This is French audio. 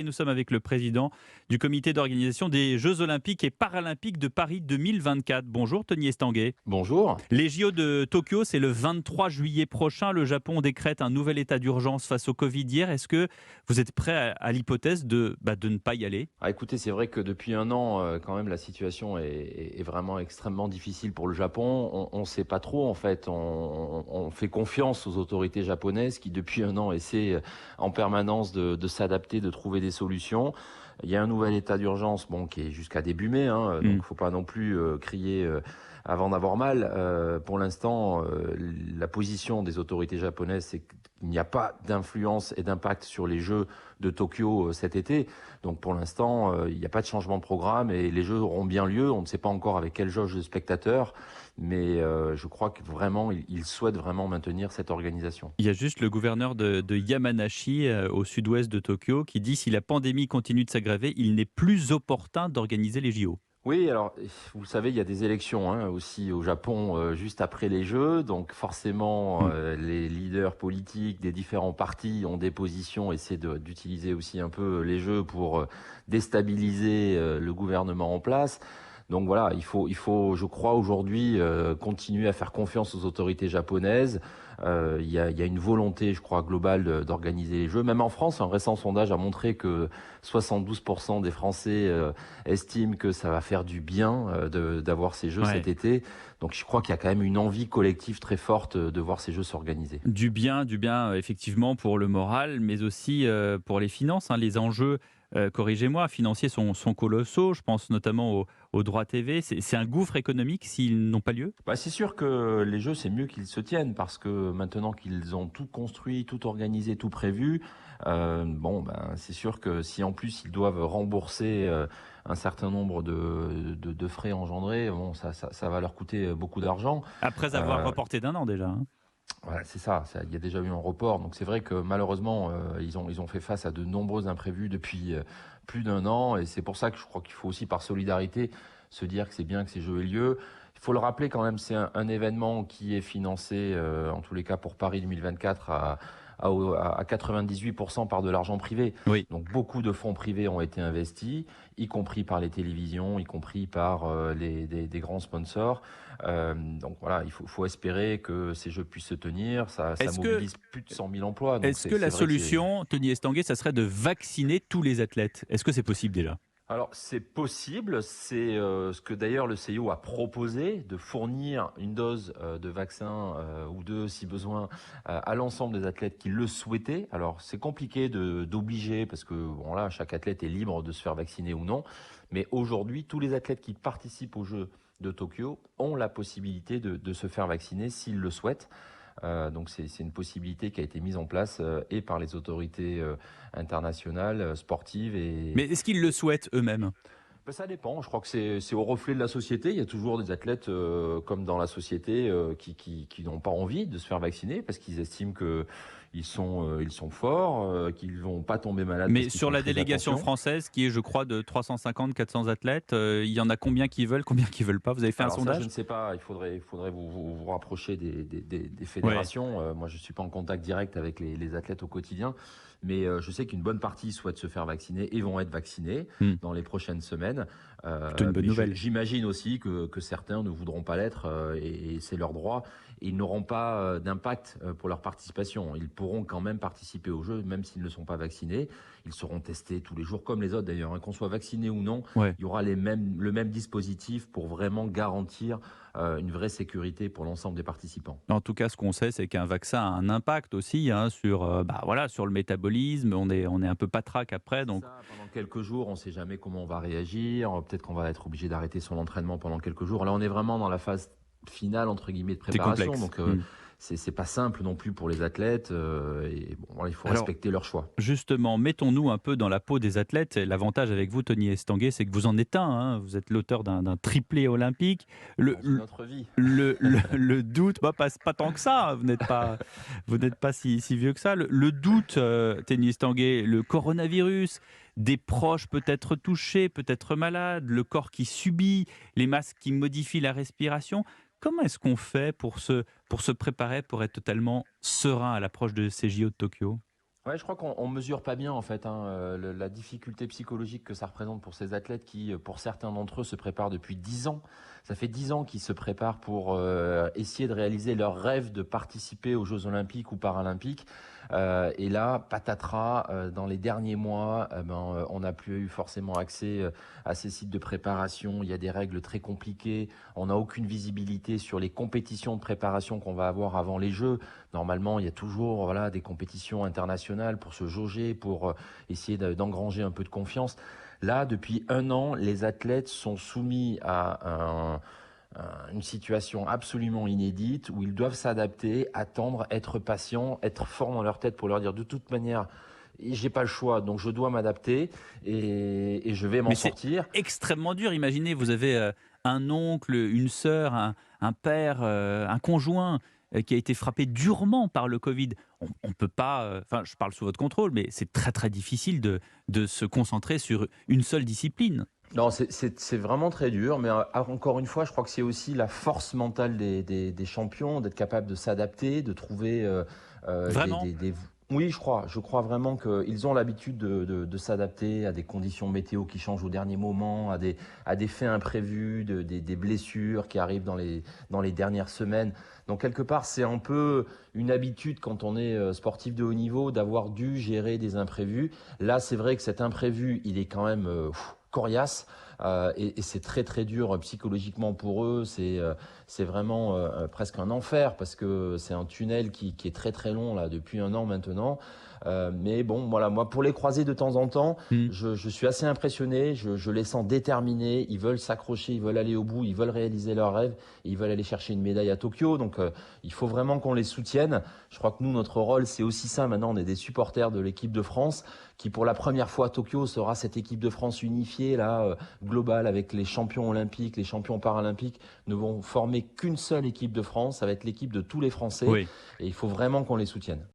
Et nous sommes avec le président du comité d'organisation des Jeux Olympiques et Paralympiques de Paris 2024. Bonjour Tony Estanguet. Bonjour. Les JO de Tokyo, c'est le 23 juillet prochain. Le Japon décrète un nouvel état d'urgence face au Covid hier. Est-ce que vous êtes prêt à l'hypothèse de ne pas y aller? Écoutez, c'est vrai que depuis un an, quand même, la situation est vraiment extrêmement difficile pour le Japon. On ne sait pas trop, en fait. On fait confiance aux autorités japonaises qui, depuis un an, essaient en permanence de s'adapter, de trouver des solutions. Il y a un nouvel état d'urgence, qui est jusqu'à début mai, donc il ne faut pas non plus crier avant d'avoir mal. Pour l'instant, la position des autorités japonaises, c'est qu'il n'y a pas d'influence et d'impact sur les Jeux de Tokyo cet été. Donc pour l'instant, il n'y a pas de changement de programme et les Jeux auront bien lieu. On ne sait pas encore avec quelle jauge de spectateurs, mais je crois que vraiment, ils souhaitent vraiment maintenir cette organisation. Il y a juste le gouverneur de Yamanashi, au sud-ouest de Tokyo, qui dit si la pandémie continue de s'aggraver, il n'est plus opportun d'organiser les JO. Oui, alors vous le savez, il y a des élections aussi au Japon juste après les Jeux, donc forcément les leaders politiques des différents partis ont des positions, essaient d'utiliser aussi un peu les Jeux pour déstabiliser le gouvernement en place. Donc voilà, il faut, je crois aujourd'hui continuer à faire confiance aux autorités japonaises. Il y a une volonté, je crois, globale d'organiser les Jeux. Même en France, un récent sondage a montré que 72% des Français estiment que ça va faire du bien d'avoir ces Jeux cet été. Donc je crois qu'il y a quand même une envie collective très forte de voir ces Jeux s'organiser. Du bien, effectivement, pour le moral, mais aussi pour les finances, hein. Les enjeux, corrigez-moi, financiers sont colossaux. Je pense notamment aux droits TV. C'est un gouffre économique s'ils n'ont pas lieu? C'est sûr que les Jeux, c'est mieux qu'ils se tiennent parce que maintenant qu'ils ont tout construit, tout organisé, tout prévu, c'est sûr que si en plus ils doivent rembourser un certain nombre de frais engendrés, ça va leur coûter beaucoup d'argent. Après avoir Euh, reporté d'1 an déjà, hein. Voilà, c'est ça, il y a déjà eu un report. Donc c'est vrai que malheureusement, ils ont fait face à de nombreux imprévus depuis plus d'un an. Et c'est pour ça que je crois qu'il faut aussi, par solidarité, se dire que c'est bien que ces Jeux aient lieu. Il faut le rappeler quand même, c'est un événement qui est financé, en tous les cas pour Paris 2024, à 98% par de l'argent privé. Oui. Donc beaucoup de fonds privés ont été investis, y compris par les télévisions, y compris par des grands sponsors. Donc voilà, il faut espérer que ces Jeux puissent se tenir. Ça Est-ce que, mobilise plus de 100 000 emplois. Donc est-ce que c'est la vrai que c'est... solution, Tony Estanguet, ça serait de vacciner tous les athlètes? Est-ce que c'est possible déjà? Alors c'est possible, c'est ce que d'ailleurs le CIO a proposé, de fournir une dose de vaccin ou deux si besoin à l'ensemble des athlètes qui le souhaitaient. Alors c'est compliqué d'obliger parce que là chaque athlète est libre de se faire vacciner ou non, mais aujourd'hui tous les athlètes qui participent aux Jeux de Tokyo ont la possibilité de se faire vacciner s'ils le souhaitent. Donc c'est une possibilité qui a été mise en place et par les autorités internationales, sportives Mais est-ce qu'ils le souhaitent eux-mêmes? ça dépend. Je crois que c'est au reflet de la société. Il y a toujours des athlètes, comme dans la société, qui n'ont pas envie de se faire vacciner parce qu'ils estiment que ils sont forts, qu'ils vont pas tomber malades parce Mais qu'ils sur font la très délégation attention. française, qui est, je crois, de 350-400 athlètes, il y en a combien qui veulent, combien qui veulent pas? Vous avez fait un Alors ça, je sondage? ne sais pas. Il faudrait vous rapprocher des Ouais. fédérations. Moi, je suis pas en contact direct avec les athlètes au quotidien, mais je sais qu'une bonne partie souhaite se faire vacciner et vont être vaccinés Hmm. dans les prochaines semaines. Plutôt une bonne Mais nouvelle. j'imagine aussi que certains ne voudront pas l'être et c'est leur droit. Et ils n'auront pas d'impact pour leur participation. Ils pourront quand même participer aux Jeux, même s'ils ne sont pas vaccinés. Ils seront testés tous les jours, comme les autres d'ailleurs, qu'on soit vacciné ou non. Ouais. Il y aura le même dispositif pour vraiment garantir une vraie sécurité pour l'ensemble des participants. En tout cas, ce qu'on sait, c'est qu'un vaccin a un impact aussi, hein, sur, sur le métabolisme. On est un peu patraque après, C'est donc ça, pendant quelques jours, on ne sait jamais comment on va réagir. Peut-être qu'on va être obligé d'arrêter son entraînement pendant quelques jours. Là, on est vraiment dans la phase finale, entre guillemets, de c'est préparation. complexe. Donc, Hmm. c'est pas simple non plus pour les athlètes. Il faut Alors, respecter leur choix. justement, mettons-nous un peu dans la peau des athlètes. L'avantage avec vous, Tony Estanguet, c'est que vous en êtes un, hein. Vous êtes l'auteur d'un triplé olympique. Le, Dans une autre vie. le doute, pas tant que ça, hein. Vous n'êtes pas si vieux que ça. Le doute, Tony Estanguet, le coronavirus, des proches peut-être touchés, peut-être malades, le corps qui subit, les masques qui modifient la respiration. Comment est-ce qu'on fait pour se préparer, pour être totalement serein à l'approche de ces JO de Tokyo? Ouais, je crois qu'on mesure pas bien en fait la difficulté psychologique que ça représente pour ces athlètes qui, pour certains d'entre eux, se préparent depuis 10 ans. Ça fait 10 ans qu'ils se préparent pour essayer de réaliser leur rêve de participer aux Jeux Olympiques ou Paralympiques. Et là, patatras, dans les derniers mois, on n'a plus eu forcément accès à ces sites de préparation. Il y a des règles très compliquées. On n'a aucune visibilité sur les compétitions de préparation qu'on va avoir avant les Jeux. Normalement, il y a toujours voilà, des compétitions internationales pour se jauger, pour essayer d'engranger un peu de confiance. Là, depuis un an, les athlètes sont soumis à une situation absolument inédite où ils doivent s'adapter, attendre, être patients, être forts dans leur tête pour leur dire de toute manière, j'ai pas le choix, donc je dois m'adapter et je vais m'en Mais c'est sortir. extrêmement dur. Imaginez, vous avez un oncle, une sœur, un père, un conjoint qui a été frappé durement par le Covid. On ne peut pas, enfin, je parle sous votre contrôle, mais c'est très très difficile de se concentrer sur une seule discipline. Non, c'est vraiment très dur, mais encore une fois, je crois que c'est aussi la force mentale des champions, d'être capable de s'adapter, de trouver Vraiment. Oui, je crois vraiment qu'ils ont l'habitude de s'adapter à des conditions météo qui changent au dernier moment, à des faits imprévus, des blessures qui arrivent dans les dernières semaines. Donc quelque part, c'est un peu une habitude quand on est sportif de haut niveau d'avoir dû gérer des imprévus. Là, c'est vrai que cet imprévu, il est quand même coriace et c'est très très dur psychologiquement pour eux. C'est vraiment presque un enfer parce que c'est un tunnel qui est très très long là depuis un an maintenant. Mais bon, voilà, moi pour les croiser de temps en temps, Hmm. je suis assez impressionné. Je les sens déterminés. Ils veulent s'accrocher, ils veulent aller au bout, ils veulent réaliser leurs rêves. Et ils veulent aller chercher une médaille à Tokyo. Donc il faut vraiment qu'on les soutienne. Je crois que nous, notre rôle, c'est aussi ça. Maintenant, on est des supporters de l'équipe de France qui pour la première fois à Tokyo sera cette équipe de France unifiée là, globale avec les champions olympiques, les champions paralympiques ne vont former qu'une seule équipe de France, ça va être l'équipe de tous les Français Oui. et il faut vraiment qu'on les soutienne.